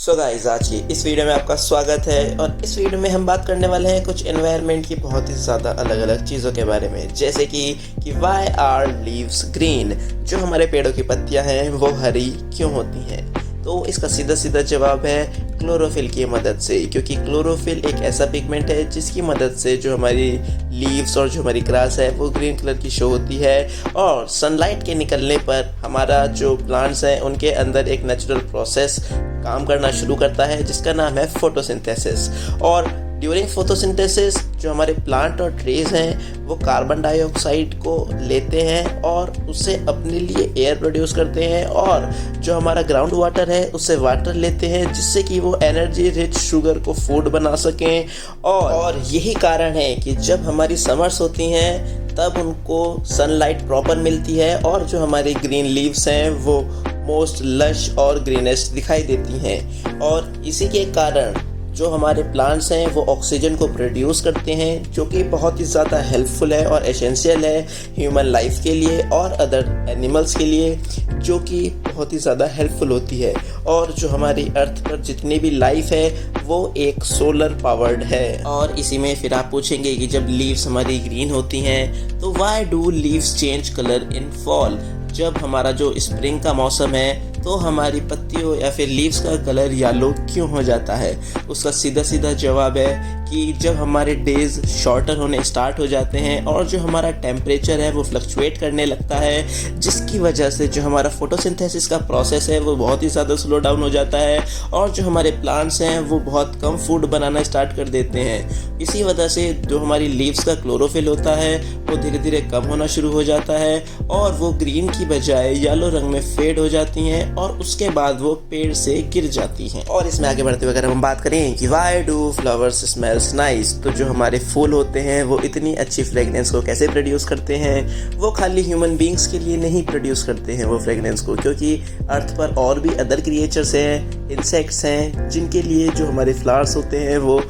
So guys, आज की इस वीडियो में आपका स्वागत है। और इस वीडियो में हम बात करने वाले हैं कुछ एनवायरनमेंट की बहुत ही ज़्यादा अलग अलग चीज़ों के बारे में, जैसे कि वाई आर लीव्स ग्रीन, जो हमारे पेड़ों की पत्तियां हैं वो हरी क्यों होती हैं। तो इसका सीधा सीधा जवाब है क्लोरोफिल की मदद से, क्योंकि क्लोरोफिल एक ऐसा पिगमेंट है जिसकी मदद से जो हमारी लीव्स और जो हमारी ग्रास है वो ग्रीन कलर की शो होती है। और सनलाइट के निकलने पर हमारा जो प्लांट्स हैं उनके अंदर एक नेचुरल प्रोसेस काम करना शुरू करता है जिसका नाम है फोटोसिंथेसिस। और ड्यूरिंग फोटोसिंथेसिस जो हमारे प्लांट और ट्रीज हैं वो कार्बन डाइऑक्साइड को लेते हैं और उससे अपने लिए एयर प्रोड्यूस करते हैं, और जो हमारा ग्राउंड वाटर है उससे वाटर लेते हैं जिससे कि वो एनर्जी रिच शुगर को फूड बना सकें। और यही कारण है कि जब हमारी समर्स होती हैं तब उनको सनलाइट प्रॉपर मिलती है और जो हमारी ग्रीन लीव्स हैं वो मोस्ट लश और ग्रीनेस्ट दिखाई देती हैं। और इसी के कारण जो हमारे प्लांट्स हैं वो ऑक्सीजन को प्रोड्यूस करते हैं, जो कि बहुत ही ज़्यादा हेल्पफुल है और एसेंशियल है ह्यूमन लाइफ के लिए और अदर एनिमल्स के लिए, जो कि बहुत ही ज़्यादा हेल्पफुल होती है। और जो हमारी अर्थ पर जितनी भी लाइफ है वो एक सोलर पावर्ड है। और इसी में फिर आप पूछेंगे कि जब लीव्स हमारी ग्रीन होती हैं तो why do leaves change colour in fall. जब हमारा जो स्प्रिंग का मौसम है तो हमारी पत्तियों या फिर लीव्स का कलर येलो क्यों हो जाता है। उसका सीधा सीधा जवाब है कि जब हमारे डेज शॉर्टर होने स्टार्ट हो जाते हैं और जो हमारा टेम्परेचर है वो फ्लक्चुएट करने लगता है, जिसकी वजह से जो हमारा फोटोसिंथेसिस का प्रोसेस है वो बहुत ही ज़्यादा स्लो डाउन हो जाता है और जो हमारे प्लांट्स हैं वो बहुत कम फूड बनाना स्टार्ट कर देते हैं। इसी वजह से जो हमारी लीव्स का क्लोरोफिल होता है वो धीरे धीरे कम होना शुरू हो जाता है और वो ग्रीन की बजाय येलो रंग में फेड हो जाती हैं और उसके बाद वो पेड़ से गिर जाती हैं। और इसमें आगे बढ़ते हुए अगर हम बात करें कि why do flowers smells nice, तो जो हमारे फूल होते हैं वो इतनी अच्छी फ्रेगनेंस को कैसे प्रोड्यूस करते हैं। वो खाली ह्यूमन बींग्स के लिए नहीं प्रोड्यूस करते हैं वो फ्रेगनेंस को, क्योंकि अर्थ पर और भी अदर क्रिएचर्स हैं, इंसेक्ट्स हैं, जिनके लिए जो हमारे फ्लावर्स होते हैं वो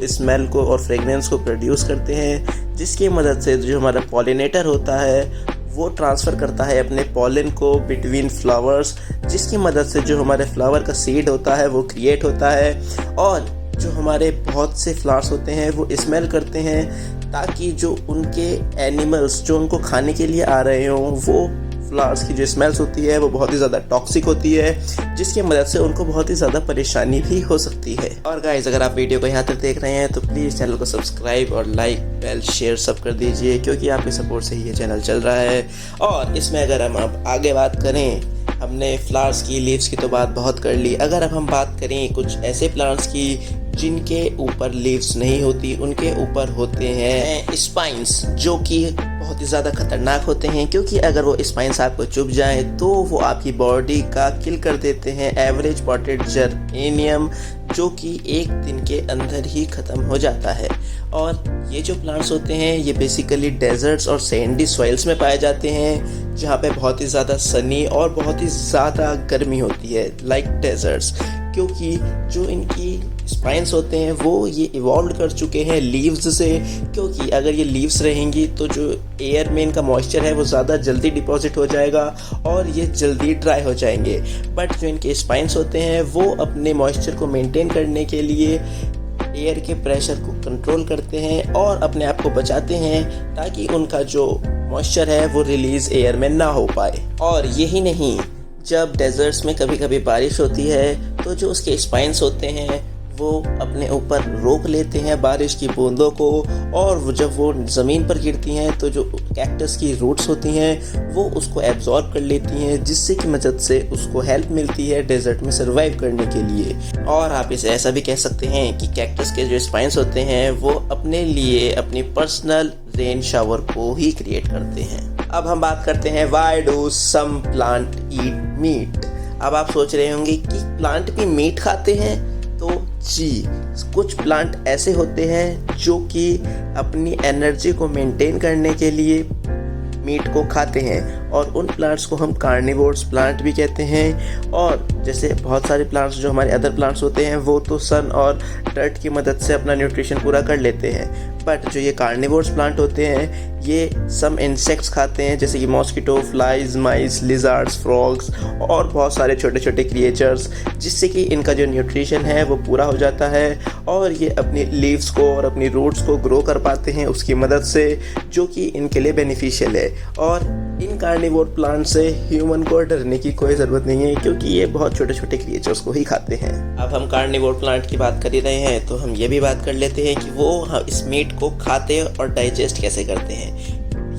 स्मेल को और फ्रेगनेंस को प्रोड्यूस करते हैं, जिसकी मदद से जो हमारा पॉलिनेटर होता है वो ट्रांसफ़र करता है अपने पॉलन को बिटवीन फ्लावर्स, जिसकी मदद से जो हमारे फ्लावर का सीड होता है वो क्रिएट होता है। और जो हमारे बहुत से फ्लावर्स होते हैं वो स्मेल करते हैं ताकि जो उनके एनिमल्स जो उनको खाने के लिए आ रहे हों वो फ्लावर्स की जो स्मेल्स होती है वो बहुत ही ज़्यादा टॉक्सिक होती है, जिसकी मदद से उनको बहुत ही ज़्यादा परेशानी भी हो सकती है। और गाइस, अगर आप वीडियो को यहाँ तक देख रहे हैं तो प्लीज़ चैनल को सब्सक्राइब और लाइक बेल शेयर सब कर दीजिए, क्योंकि आपके सपोर्ट से ही ये चैनल चल रहा है। और इसमें अगर हम अब आगे बात करें, हमने फ्लावर्स की लीव्स की तो बात बहुत कर ली। अगर अब हम बात करें कुछ ऐसे प्लांट्स की जिनके ऊपर लीव्स नहीं होती, उनके ऊपर होते हैं स्पाइंस, जो कि बहुत ही ज़्यादा खतरनाक होते हैं, क्योंकि अगर वो स्पाइंस आपको चुभ जाए तो वो आपकी बॉडी का किल कर देते हैं एवरेज पॉटेड जर्मेनियम, जो कि एक दिन के अंदर ही ख़त्म हो जाता है। और ये जो प्लांट्स होते हैं ये बेसिकली डेजर्ट्स और सैंडी सॉइल्स में पाए जाते हैं, जहाँ पे बहुत ही ज़्यादा सनी और बहुत ही ज़्यादा गर्मी होती है, लाइक डेजर्ट्स, क्योंकि जो इनकी स्पाइंस होते हैं वो ये इवॉल्व कर चुके हैं लीव्स से, क्योंकि अगर ये लीव्स रहेंगी तो जो एयर में इनका मॉइस्चर है वो ज़्यादा जल्दी डिपॉजिट हो जाएगा और ये जल्दी ड्राई हो जाएंगे। बट जो इनके स्पाइंस होते हैं वो अपने मॉइस्चर को मेंटेन करने के लिए एयर के प्रेशर को कंट्रोल करते हैं और अपने आप को बचाते हैं ताकि उनका जो मॉइस्चर है वो रिलीज़ एयर में ना हो पाए। और यही नहीं, जब डेजर्ट्स में कभी कभी बारिश होती है तो जो उसके स्पाइंस होते हैं वो अपने ऊपर रोक लेते हैं बारिश की बूंदों को, और जब वो ज़मीन पर गिरती हैं तो जो कैक्टस की रूट्स होती हैं वो उसको एब्जॉर्ब कर लेती हैं, जिससे की मदद से उसको हेल्प मिलती है डेजर्ट में सर्वाइव करने के लिए। और आप इसे ऐसा भी कह सकते हैं कि कैक्टस के जो स्पाइंस होते हैं वो अपने लिए अपनी पर्सनल रेन शावर को ही क्रिएट करते हैं। अब हम बात करते हैं why do some plant eat meat. अब आप सोच रहे होंगे कि प्लांट भी मीट खाते हैं, तो जी, कुछ प्लांट ऐसे होते हैं जो कि अपनी एनर्जी को मेंटेन करने के लिए मीट को खाते हैं। और उन प्लांट्स को हम कार्निवोर्स प्लांट भी कहते हैं। और जैसे बहुत सारे प्लांट्स जो हमारे अदर प्लांट्स होते हैं वो तो सन और डर्ट की मदद से अपना न्यूट्रिशन पूरा कर लेते हैं, बट जो ये कार्निवोर्स प्लांट होते हैं ये सम इंसेक्ट्स खाते हैं, जैसे कि मॉस्किटो, फ्लाइज, माइस, लिजार्ड्स, फ्रॉग्स और बहुत सारे छोटे छोटे क्रिएचर्स, जिससे कि इनका जो न्यूट्रिशन है वो पूरा हो जाता है और ये अपनी लीव्स को और अपनी रूट्स को ग्रो कर पाते हैं उसकी मदद से, जो कि इनके लिए बेनिफिशियल है। और इन कार्निवोर प्लांट से ह्यूमन को डरने की कोई ज़रूरत नहीं है, क्योंकि ये बहुत छोटे छोटे क्रिएचर्स को ही खाते हैं। अब हम कार्निवोर प्लांट की बात कर ही रहे हैं तो हम ये भी बात कर लेते हैं कि वो इस मीट को खाते और डाइजेस्ट कैसे करते हैं।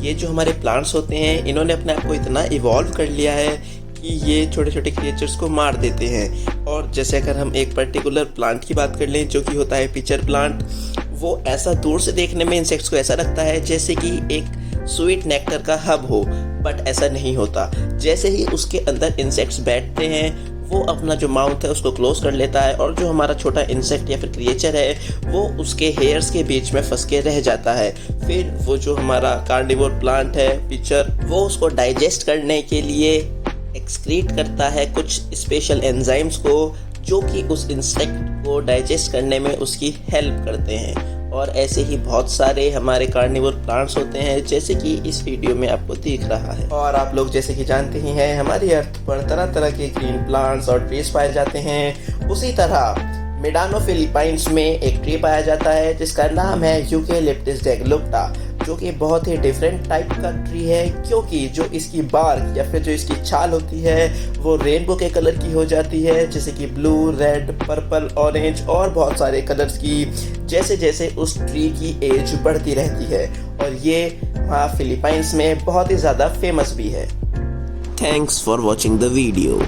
ये जो हमारे प्लांट्स होते हैं इन्होंने अपने आप को इतना इवॉल्व कर लिया है कि ये छोटे छोटे क्रिएचर्स को मार देते हैं। और जैसे अगर हम एक पर्टिकुलर प्लांट की बात कर लें जो कि होता है पिचर प्लांट, वो ऐसा दूर से देखने में इंसेक्ट्स को ऐसा लगता है जैसे कि एक स्वीट नेक्टर का हब हो, बट ऐसा नहीं होता। जैसे ही उसके अंदर इंसेक्ट्स बैठते हैं वो अपना जो माउथ है उसको क्लोज कर लेता है और जो हमारा छोटा इंसेक्ट या फिर क्रिएचर है वो उसके हेयर्स के बीच में फंस के रह जाता है। फिर वो जो हमारा कार्निवोर प्लांट है पिचर, वो उसको डाइजेस्ट करने के लिए एक्सक्रीट करता है कुछ स्पेशल एंजाइम्स को, जो कि उस इंसेक्ट को डाइजेस्ट करने में उसकी हेल्प करते हैं। और ऐसे ही बहुत सारे हमारे कार्निवोर प्लांट्स होते हैं जैसे कि इस वीडियो में आपको दिख रहा है। और आप लोग जैसे कि जानते ही हैं हमारी अर्थ पर तरह तरह के ग्रीन प्लांट्स और ट्रीज पाए जाते हैं। उसी तरह मेडानो फिलीपाइंस में एक ट्री पाया जाता है जिसका नाम है यूकेलिप्टस डेगलुप्टा, जो कि बहुत ही डिफरेंट टाइप का ट्री है, क्योंकि जो इसकी बार्क या फिर जो इसकी छाल होती है वो रेनबो के कलर की हो जाती है, जैसे कि ब्लू, रेड, पर्पल, ऑरेंज और बहुत सारे कलर्स की, जैसे जैसे उस ट्री की एज बढ़ती रहती है। और ये वहाँ फिलीपाइंस में बहुत ही ज़्यादा फेमस भी है। Thanks for watching the video.